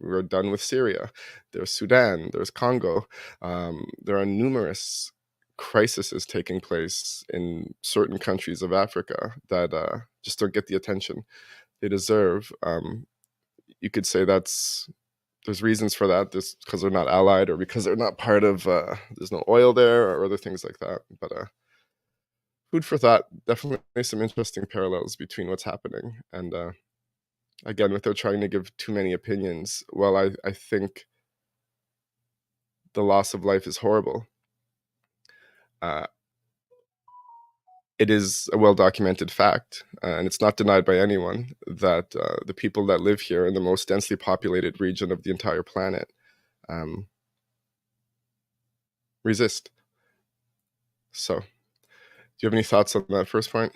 We're done with Syria. There's Sudan. There's Congo. There are numerous crises taking place in certain countries of Africa that just don't get the attention they deserve. You could say there's reasons for that, just because they're not allied or because they're not part of, there's no oil there or other things like that. But food for thought, definitely some interesting parallels between what's happening. And again, without trying to give too many opinions, well, I think the loss of life is horrible. It is a well-documented fact, and it's not denied by anyone, that the people that live here in the most densely populated region of the entire planet resist. So, do you have any thoughts on that first point?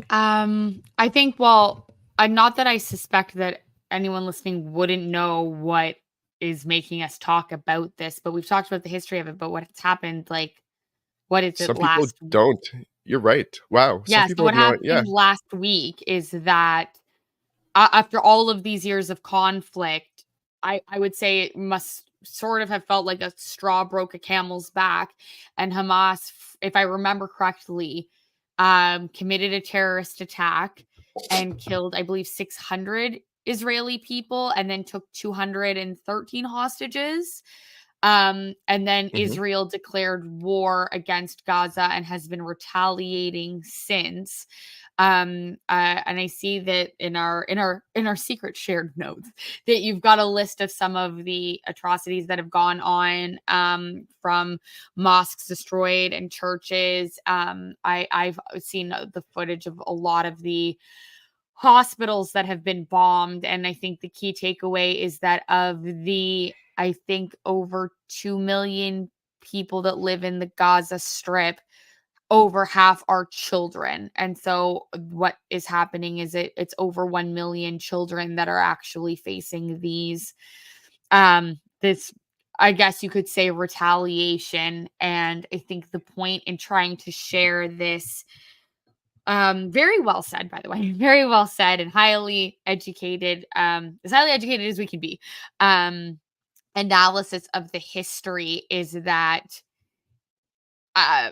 I think, not that I suspect that anyone listening wouldn't know what is making us talk about this, but we've talked about the history of it, but what has happened, what is it Some last? People don't. You're right. Wow. Yeah. So what happened last week is that after all of these years of conflict, I would say it must sort of have felt like a straw broke a camel's back, and Hamas, if I remember correctly, committed a terrorist attack and killed, I believe, 600 Israeli people, and then took 213 hostages. And then Mhm. Israel declared war against Gaza and has been retaliating since. And I see that in our secret shared notes that you've got a list of some of the atrocities that have gone on, from mosques destroyed and churches. I've seen the footage of a lot of the hospitals that have been bombed. And I think the key takeaway is that of the, I think, over 2 million people that live in the Gaza Strip, over half are children. And so what is happening is it's over 1 million children that are actually facing this, I guess you could say, retaliation. And I think the point in trying to share this, very well said, by the way, very well said, and highly educated, as highly educated as we can be, um, analysis of the history is that, uh,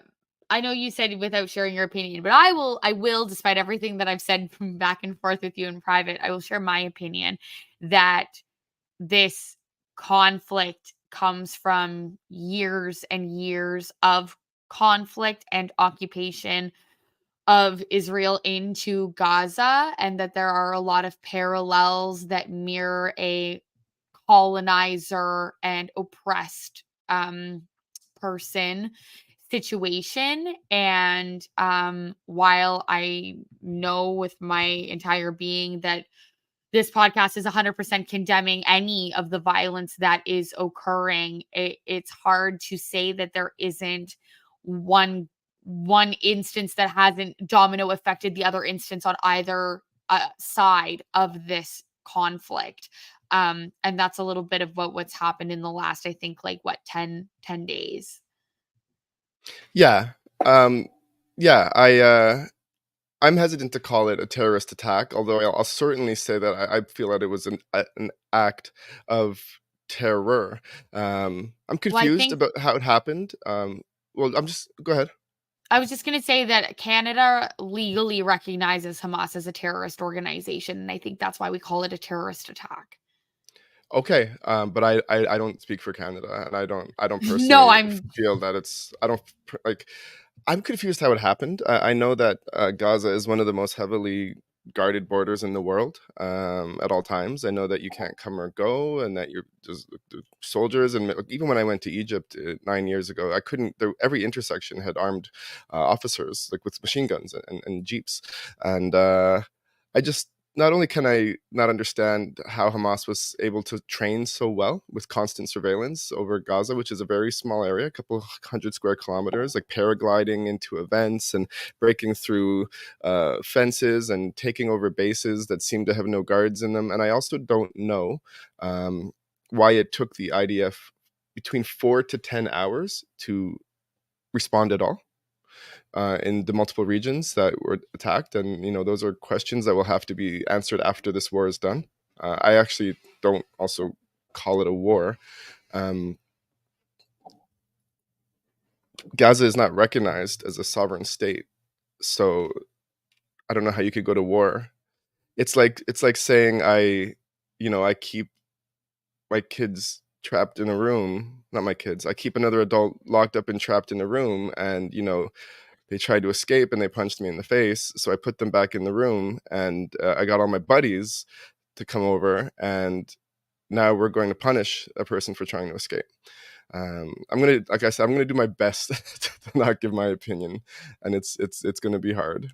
I know you said without sharing your opinion, but I will, despite everything that I've said from back and forth with you in private, I will share my opinion that this conflict comes from years and years of conflict and occupation of Israel into Gaza, and that there are a lot of parallels that mirror a colonizer and oppressed, person situation. And while I know with my entire being that this podcast is 100% condemning any of the violence that is occurring, it's hard to say that there isn't one one instance that hasn't domino affected the other instance on either side of this conflict. And that's a little bit of what's happened in the last, I think, like, what, 10 days. Yeah. Um, yeah. I'm hesitant to call it a terrorist attack, although I'll certainly say that I feel that it was an act of terror. I'm Well, I confused think about how it happened. Well, I'm just go ahead. I was just going to say that Canada legally recognizes Hamas as a terrorist organization, and I think that's why we call it a terrorist attack. Okay, but I don't speak for Canada, and I don't No, personally I'm feel that it's I don't like. I'm confused how it happened. I know that Gaza is one of the most heavily guarded borders in the world at all times. I know that you can't come or go, and that you're just the soldiers. And even when I went to Egypt 9 years ago, I couldn't. Every intersection had armed officers, like with machine guns and jeeps, and I just not only can I not understand how Hamas was able to train so well with constant surveillance over Gaza, which is a very small area, a couple hundred square kilometers, like paragliding into events and breaking through fences and taking over bases that seem to have no guards in them. And I also don't know why it took the IDF between 4 to 10 hours to respond at all in the multiple regions that were attacked. And, those are questions that will have to be answered after this war is done. I actually don't also call it a war. Um, Gaza is not recognized as a sovereign state. So I don't know how you could go to war. It's like saying I keep my kids trapped in a room. Not my kids. I keep another adult locked up and trapped in a room, and they tried to escape and they punched me in the face. So I put them back in the room, and I got all my buddies to come over, and now we're going to punish a person for trying to escape. Like I said, I'm gonna do my best to not give my opinion, and it's gonna be hard.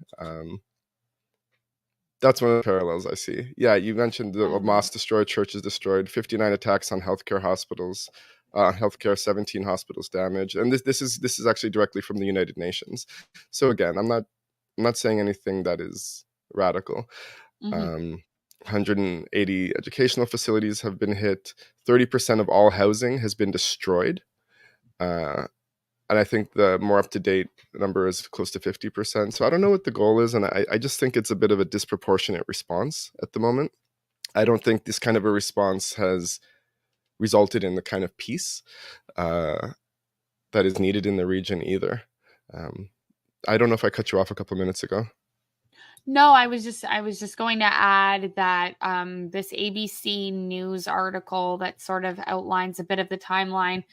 That's one of the parallels I see. Yeah, you mentioned the um mosques destroyed, churches destroyed, 59 attacks on healthcare hospitals, 17 hospitals damaged, and this is actually directly from the United Nations. So again, I'm not saying anything that is radical. mhm. 180 educational facilities have been hit. 30% of all housing has been destroyed. Uh, and I think the more up to date number is close to 50%. So I don't know what the goal is, and I just think it's a bit of a disproportionate response at the moment. I don't think this kind of a response has resulted in the kind of peace uh, that is needed in the region either. Um, I don't know if I cut you off a couple minutes ago. No, I was just going to add that this ABC News article that sort of outlines a bit of the timeline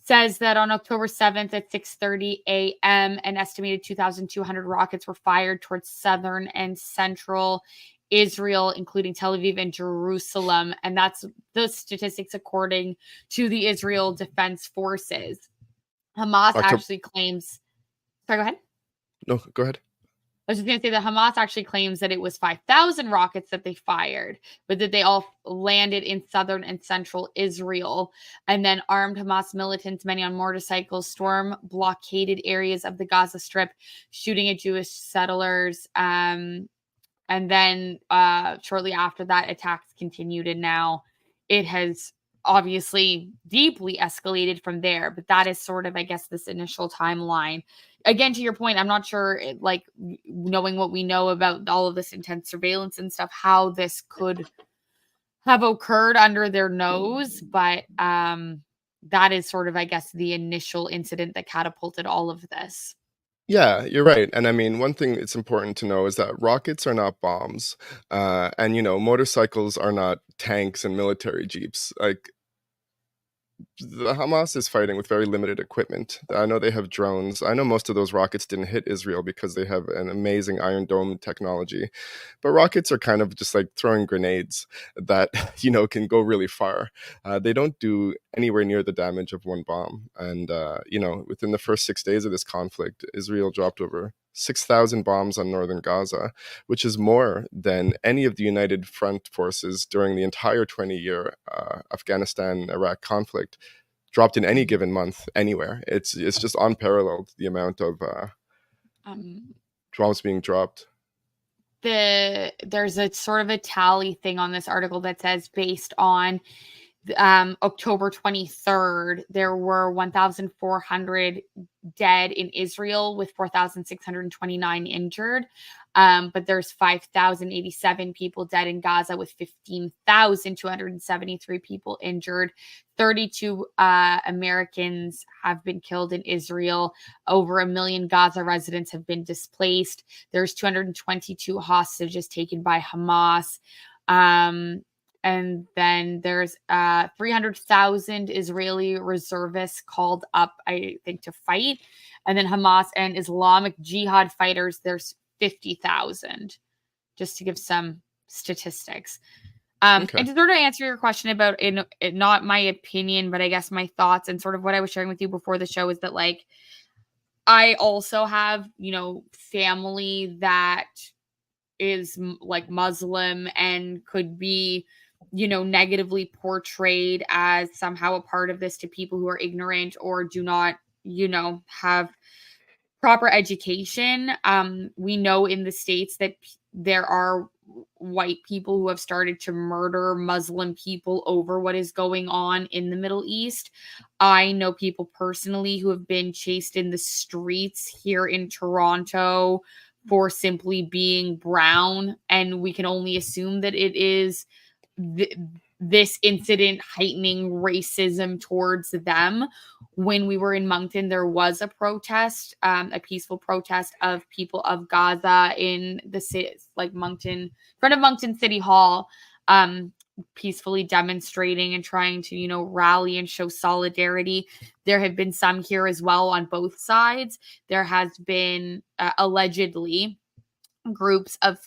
says that on October 7th at 6:30 a.m., an estimated 2,200 rockets were fired towards southern and central Israel, including Tel Aviv and Jerusalem. And that's the statistics according to the Israel Defense Forces. Hamas October. actually claims. Sorry, go ahead. No, go ahead. I was just going to say that Hamas actually claims that it was 5,000 rockets that they fired, but that they all landed in southern and central Israel. And then armed Hamas militants, many on motorcycles, storm blockaded areas of the Gaza Strip, shooting at Jewish settlers. And then shortly after that, attacks continued. And now it has obviously deeply escalated from there. But that is sort of, I guess, this initial timeline. Again, to your point, I'm not sure, like, knowing what we know about all of this intense surveillance and stuff, how this could have occurred under their nose. But that is sort of, I guess, the initial incident that catapulted all of this. Yeah, you're right. And I mean, one thing it's important to know is that rockets are not bombs. And, motorcycles are not tanks and military jeeps. Like, the Hamas is fighting with very limited equipment. I know they have drones. I know most of those rockets didn't hit Israel because they have an amazing Iron Dome technology. But rockets are kind of just like throwing grenades that, can go really far. They don't do anywhere near the damage of one bomb. And, within the first 6 days of this conflict, Israel dropped over 6,000 bombs on northern Gaza, which is more than any of the United Front forces during the entire 20-year Afghanistan-Iraq conflict dropped in any given month anywhere. It's just unparalleled, the amount of Um, bombs being dropped. there's a sort of a tally thing on this article that says based on October 23rd, there were 1,400 dead in Israel with 4,629 injured. But there's 5,087 people dead in Gaza with 15,273 people injured. 32 Americans have been killed in Israel. Over 1 million Gaza residents have been displaced. There's 222 hostages taken by Hamas. And then there's 300,000 Israeli reservists called up, I think, to fight. And then Hamas and Islamic Jihad fighters, there's 50,000, just to give some statistics. And Okay. to sort of answer your question about not my opinion, but I guess my thoughts and sort of what I was sharing with you before the show is that, like, I also have, family that is like Muslim and could be, negatively portrayed as somehow a part of this to people who are ignorant or do not, have proper education. We know in the States that there are white people who have started to murder Muslim people over what is going on in the Middle East. I know people personally who have been chased in the streets here in Toronto for simply being brown. And we can only assume that it is this incident heightening racism towards them. When we were in Moncton, there was a protest, a peaceful protest of people of Gaza in the city, like Moncton, in front of Moncton City Hall, peacefully demonstrating and trying to, rally and show solidarity. There have been some here as well on both sides. There has been allegedly groups of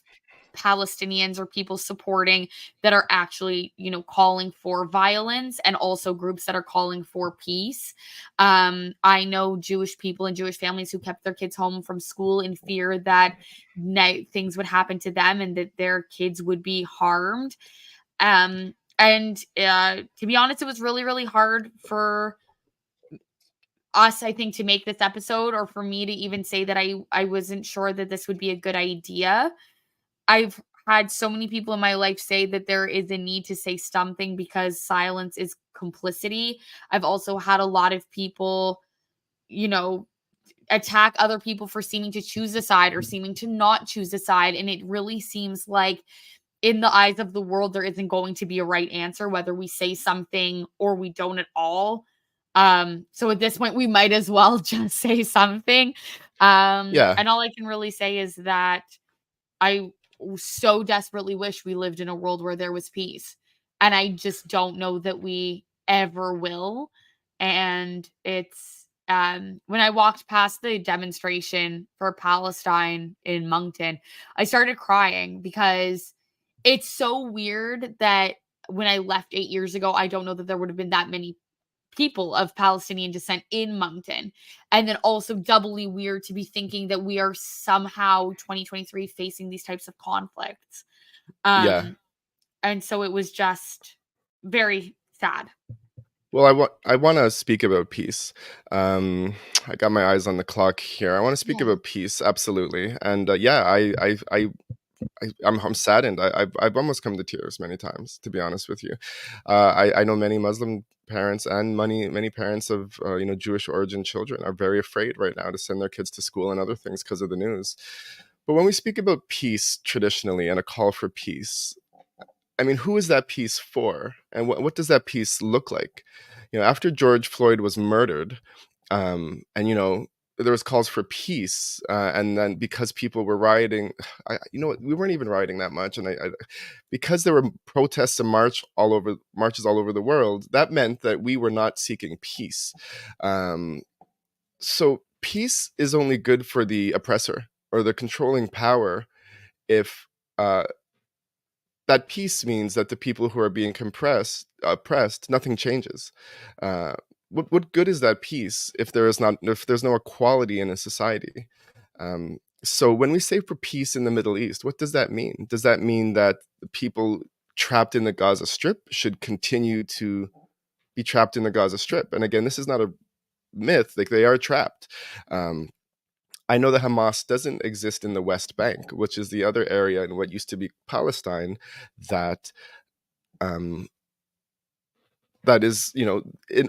Palestinians or people supporting that are actually, calling for violence, and also groups that are calling for peace. I know Jewish people and Jewish families who kept their kids home from school in fear that things would happen to them and that their kids would be harmed. And to be honest, it was really, really hard for us, I think, to make this episode, or for me to even say that I wasn't sure that this would be a good idea. I've had so many people in my life say that there is a need to say something because silence is complicity. I've also had a lot of people, attack other people for seeming to choose a side or seeming to not choose a side. And it really seems like, in the eyes of the world, there isn't going to be a right answer, whether we say something or we don't at all. So at this point, we might as well just say something. Yeah. And all I can really say is that I so desperately wish we lived in a world where there was peace. And I just don't know that we ever will. And it's when I walked past the demonstration for Palestine in Moncton, I started crying because it's so weird that when I left 8 years ago, I don't know that there would have been that many people of Palestinian descent in Moncton. And then also doubly weird to be thinking that we are somehow 2023 facing these types of conflicts. Yeah. And so it was just very sad. Well, I want to speak about peace. I got my eyes on the clock here. I want to speak Yeah. about peace, absolutely. And yeah, I'm saddened. I've almost come to tears many times, to be honest with you. I know many Muslim parents and many parents of Jewish origin children are very afraid right now to send their kids to school and other things because of the news. But when we speak about peace traditionally and a call for peace, I mean, who is that peace for, and what does that peace look like? After George Floyd was murdered, and there was calls for peace, and then because people were rioting, we weren't even rioting that much, and because there were protests and marches all over the world, that meant that we were not seeking peace. So peace is only good for the oppressor or the controlling power if that peace means that the people who are being oppressed, nothing changes. What good is that peace if there's no equality in a society? So when we say for peace in the Middle East, what does that mean? Does that mean that the people trapped in the Gaza Strip should continue to be trapped in the Gaza Strip? And again, this is not a myth; like, they are trapped. Um, I know that Hamas doesn't exist in the West Bank, which is the other area in what used to be Palestine that um, that is,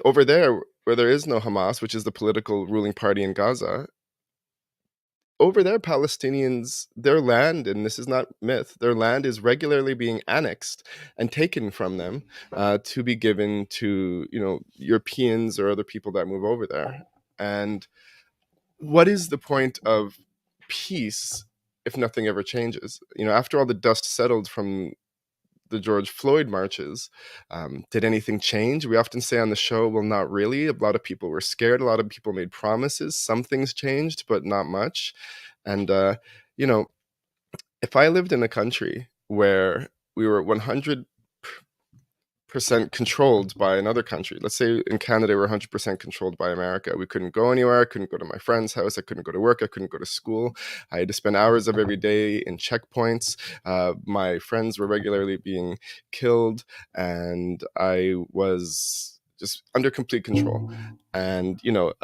over there where there is no Hamas, which is the political ruling party in Gaza. Over there, Palestinians, their land, and this is not myth, their land is regularly being annexed and taken from them to be given to, Europeans or other people that move over there. And what is the point of peace if nothing ever changes? After all the dust settled from the George Floyd marches, did anything change? We often say on the show, well, not really. A lot of people were scared. A lot of people made promises. Some things changed, but not much. And, if I lived in a country where we were 100% controlled by another country. Let's say in Canada, we're 100% controlled by America. We couldn't go anywhere. I couldn't go to my friend's house. I couldn't go to work. I couldn't go to school. I had to spend hours of every day in checkpoints. My friends were regularly being killed, and I was just under complete control. And,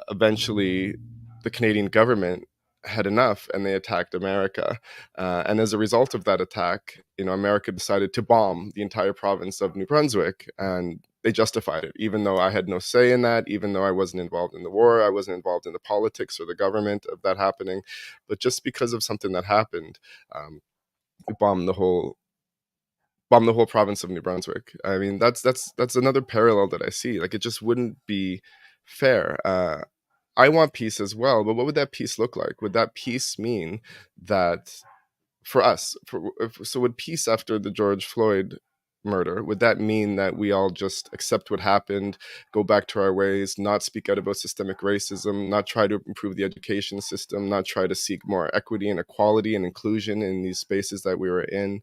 eventually the Canadian government had enough and they attacked America. And as a result of that attack, America decided to bomb the entire province of New Brunswick, and they justified it, even though I had no say in that, even though I wasn't involved in the war, I wasn't involved in the politics or the government of that happening. But just because of something that happened, we bombed the whole province of New Brunswick. I mean, that's another parallel that I see. Like, it just wouldn't be fair. I want peace as well, but what would that peace look like? Would that peace mean that for us, so would peace after the George Floyd murder, would that mean that we all just accept what happened, go back to our ways, not speak out about systemic racism, not try to improve the education system, not try to seek more equity and equality and inclusion in these spaces that we were in?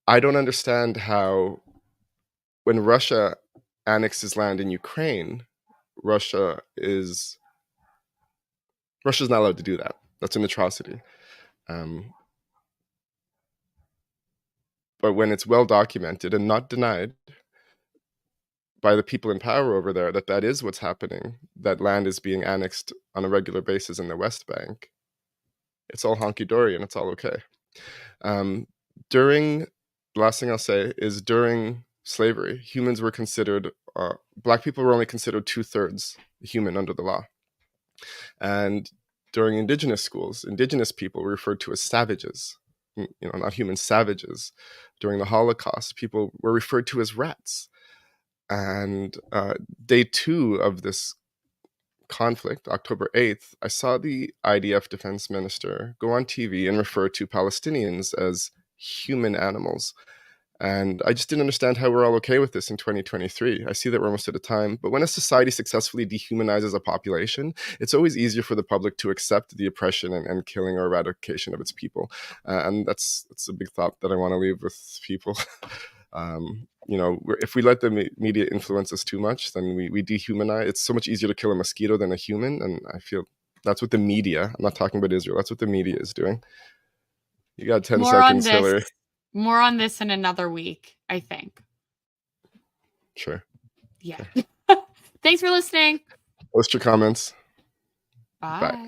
I don't understand how, when Russia annexes land in Ukraine, Russia's not allowed to do that. That's an atrocity. But when it's well documented and not denied by the people in power over there that that is what's happening, that land is being annexed on a regular basis in the West Bank, it's all honky-dory and it's all okay. During, the last thing I'll say is, during slavery, humans were considered, Black people were only considered 2/3 human under the law. And during Indigenous schools, Indigenous people were referred to as savages, not human, savages. During the Holocaust, people were referred to as rats. And day 2 of this conflict, October 8th, I saw the IDF defense minister go on TV and refer to Palestinians as human animals. And I just didn't understand how we're all okay with this in 2023. I see that we're almost at a time, but when a society successfully dehumanizes a population, it's always easier for the public to accept the oppression and killing or eradication of its people. And that's a big thought that I want to leave with people. If we let the media influence us too much, then we dehumanize. It's so much easier to kill a mosquito than a human, and I feel that's what the media, I'm not talking about Israel, that's what the media is doing. You got 10 seconds, Hillary. More on this in another week, I think. Sure. Yeah. Okay. Thanks for listening. Post your comments. Bye.